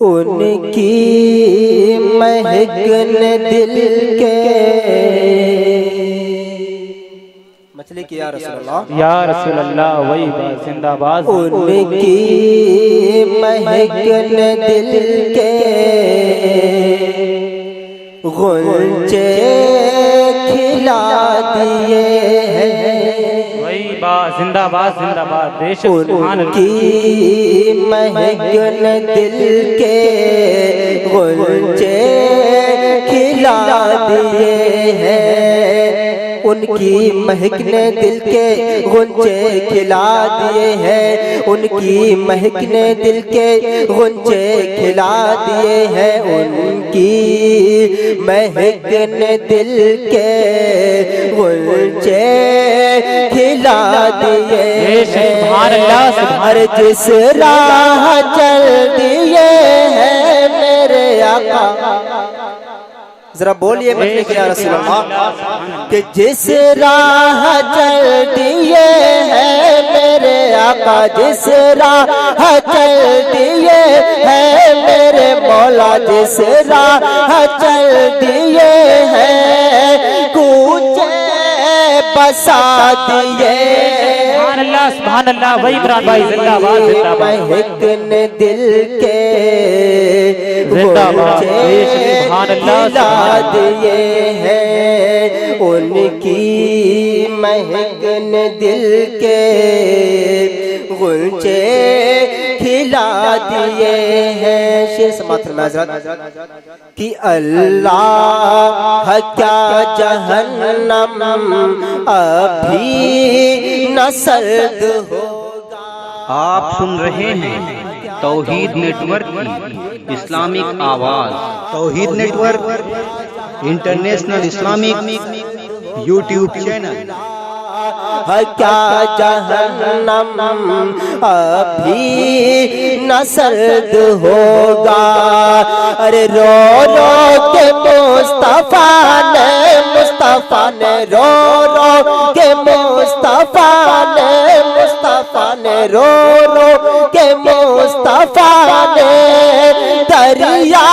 ان کی مہک نے دل کے مچھلی کی یا رسول اللہ یا رسول اللہ وہی بات زندہ باد ان کی مہک نے دل کے غنچے کھلا دیے ہیں وہی بات زندہ باد بے شک سبحان ان کی مہک نے دل کے غنچے کھلا دیے ہیں ان کی مہک نے دل کے غنچے کھلا دیے ہیں ان کی مہک نے دل کے غنچے کھلا دیے ہیں ان کی مہک نے دل کے غنچے کھلا دیے ہیں اور جس راہ چل دیے ہیں میرے آقا ذرا بولیے مجھے کہ یا رسول اللہ کہ جس راہ چل دیے ہیں میرے آقا جس راہ چل دیے ہیں میرے مولا جس راہ چل دیے ہیں کوچے بسا دیے سبحان اللہ وہی عمران بھائی زندہ باد مہک نے دل کے زندہ باد سبحان اللہ کھلا دیے ہیں ان کی مہک نے دل کے غنچے کھلا دیے ہیں شیر سماعت فرمائے حضرت کہ اللہ کیا جہنم ابھی نہ سرد ہوگا آپ سن رہے ہیں توحید نیٹ ورک کی اسلامک آواز Tawheed network international Islamic YouTube channel کیا جہنم ابھی نہ سرد ہوگا ارے رو رو کے مصطفیٰ نے رو رو کے مصطفیٰ نے رو رو کے مصطفیٰ نے دریا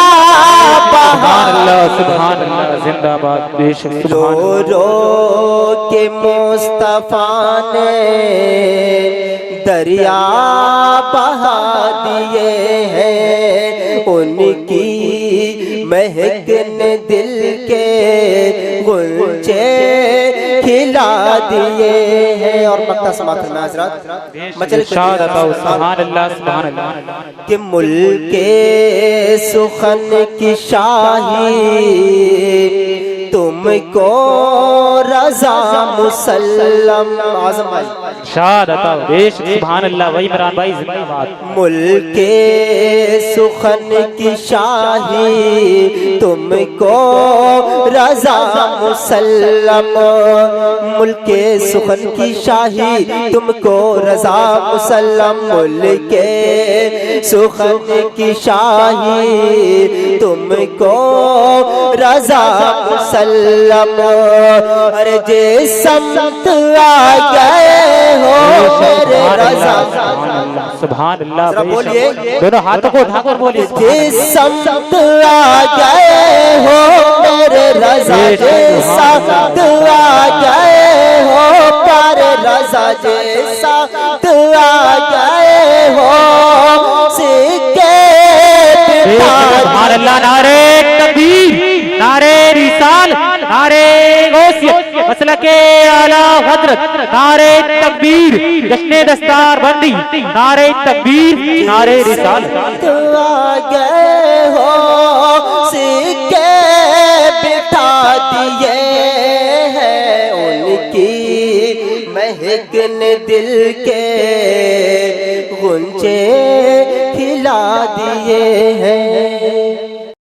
سبحان اللہ زندہ باد بے شک رو رو کے مصطفیٰ نے دریا بہا دیے ہیں ان کی مہک نے دل کے غنچے کھلا دیے ہیں اور مقطع سماعت فرمائے حضرت مچل سبحان اللہ کہ ملک سخن کی شاہی تم کو رضا مسلم اعظم بھائی شاد عطا بیش سبحان اللہ وہی عمران بھائی زندہ باد ملک سخن کی شاہی تم کو رضا مسلم ملک سخن کی شاہی تم کو رضا مسلم ملک سخن کی شاہی تم کو رضا مسلم ارے جس سمت آ گئے ہو میرے رضا سبحان اللہ ذرا بولیے دونوں ہاتھوں کو اٹھا کر بولیے جس سمت آ گئے ہو میرے رضا جس سمت آ گئے ہو پیارے رضا جس سمت آ گئے ہو سکے سبحان اللہ نعرہ تکبیر نعرہ رسال نعرہ غوثیت مسلک اعلی حضرت نعرہ تکبیر جشن دستار بندی نعرہ تکبیر نعرہ رسال آ گئے ہو سکے بٹھا دیے ہیں ان کی مہک نے دل کے غنچے کھلا دیے ہیں